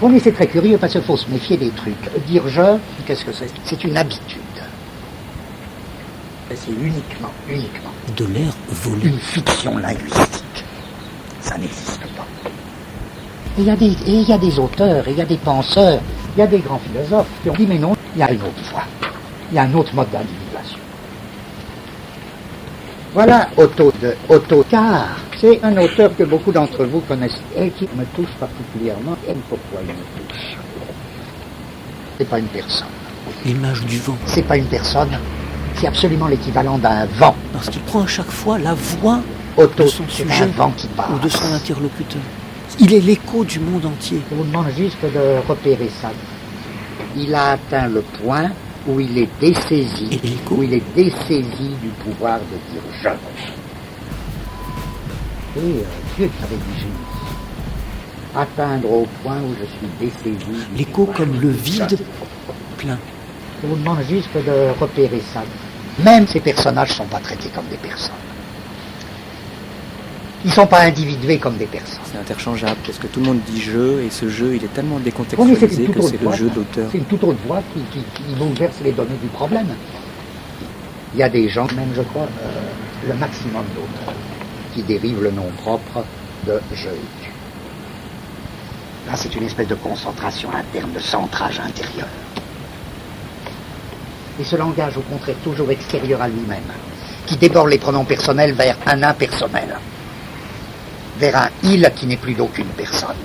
Oui, c'est très curieux parce qu'il faut se méfier des trucs. Dire je, qu'est-ce que c'est? C'est une habitude. C'est uniquement de l'air volé. une fiction linguistique. Ça n'existe pas. Et il y a des auteurs, et il y a des penseurs, il y a des grands philosophes qui ont dit mais non, il y a une autre voie. Il y a un autre mode d'individuation. Voilà Ottokar. C'est un auteur que beaucoup d'entre vous connaissent et qui me touche particulièrement. Et pourquoi il me touche? C'est pas une personne. L'image du vent. C'est pas une personne. C'est absolument l'équivalent d'un vent. Parce qu'il prend à chaque fois la voix Otto, de son c'est sujet un vent qui passe. ou de son interlocuteur. Il est l'écho du monde entier. Je vous demande juste de repérer ça. Il a atteint le point où il est dessaisi, Et l'écho? où il est dessaisi du pouvoir de dire je. Et Dieu avait dit génie. Atteindre au point où je suis dessaisi. du L'écho pouvoir comme de le dire vide je. plein. Je vous demande juste de repérer ça. Même ces personnages ne sont pas traités comme des personnes. Ils ne sont pas individués comme des personnes. C'est interchangeable parce que tout le monde dit jeu et ce jeu il est tellement Oui, mais décontextualisé une que toute c'est autre le voie, jeu ça. d'auteur. C'est une toute autre voie qui bouleverse les données du problème. Il y a des gens, même je crois, le maximum d'auteurs, qui dérivent le nom propre de je et tu. Là, c'est une espèce de concentration interne, de centrage intérieur. Et ce langage, au contraire, toujours extérieur à lui-même, qui déborde les pronoms personnels vers un impersonnel, vers un il qui n'est plus d'aucune personne.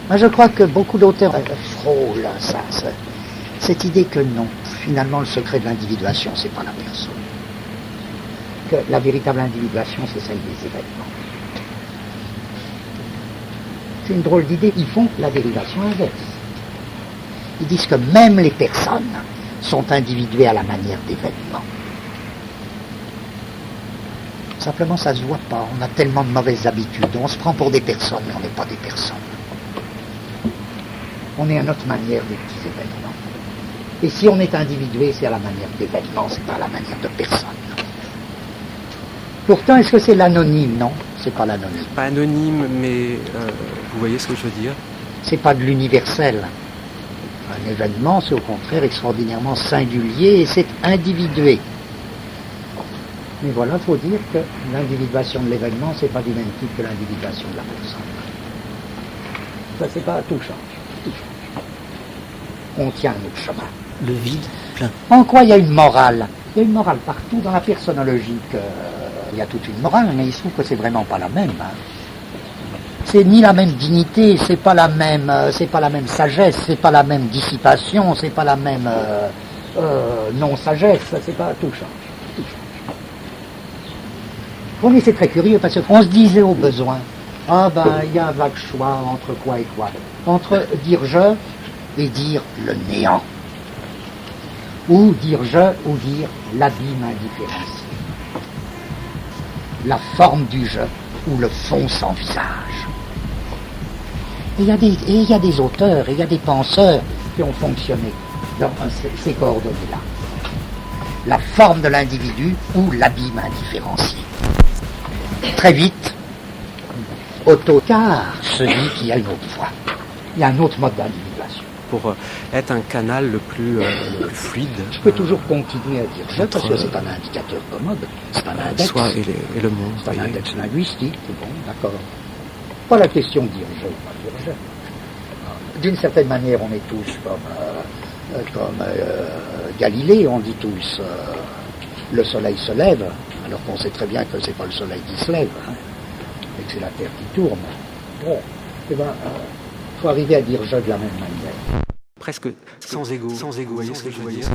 Moi, je crois que beaucoup d'auteurs frôlent cette idée que non, finalement, le secret de l'individuation, c'est pas la personne. Que la véritable individuation, c'est celle des événements. C'est une drôle d'idée. Ils font la dérivation inverse. Ils disent que même les personnes sont individuées à la manière d'événements. Simplement, ça se voit pas. On a tellement de mauvaises habitudes. On se prend pour des personnes, mais on n'est pas des personnes. On est à notre manière des petits événements. Et si on est individué, c'est à la manière d'événements, c'est pas à la manière de personnes. Pourtant, est-ce que c'est l'anonyme? Non, c'est pas l'anonyme. Pas anonyme, mais vous voyez ce que je veux dire? C'est pas de l'universel. Un événement, c'est au contraire extraordinairement singulier et c'est individué. Mais voilà, il faut dire que l'individuation de l'événement, c'est pas du même type que l'individuation de la personne. Ça, c'est pas tout change. Tout change. On tient notre chemin. Le vide plein. En quoi il y a une morale? Il y a une morale partout dans la personnologie. Il y a toute une morale, mais il se trouve que c'est vraiment pas la même. C'est ni la même dignité, c'est pas la même sagesse, c'est pas la même dissipation, c'est pas la même non-sagesse, c'est pas tout change. Tout change. Oui, c'est très curieux parce qu'on se disait au besoin, ah ben il y a un vague choix entre quoi et quoi, entre dire je et dire le néant, ou dire je ou dire l'abîme indifférencié, la forme du je ou le fond sans visage. Et il y a des auteurs, et il y a des penseurs qui ont fonctionné dans ces coordonnées-là. La forme de l'individu ou l'abîme indifférencié. Très vite, Ottokar se dit qu'il y a une autre voie. Il y a un autre mode d'individuation. Pour être un canal le plus fluide. Je peux toujours continuer à dire je, parce que c'est un indicateur commode, c'est un index. Soi et le monde. C'est un index linguistique, c'est bon, d'accord. Pas la question de dire je ou pas dire je. D'une certaine manière, on est tous comme Galilée, on dit tous le soleil se lève, alors qu'on sait très bien que c'est pas le soleil qui se lève, hein, et que c'est la Terre qui tourne. Bon, eh ben, faut arriver à dire je de la même manière. Presque sans ego. Sans ego, vous voyez ce que je veux dire?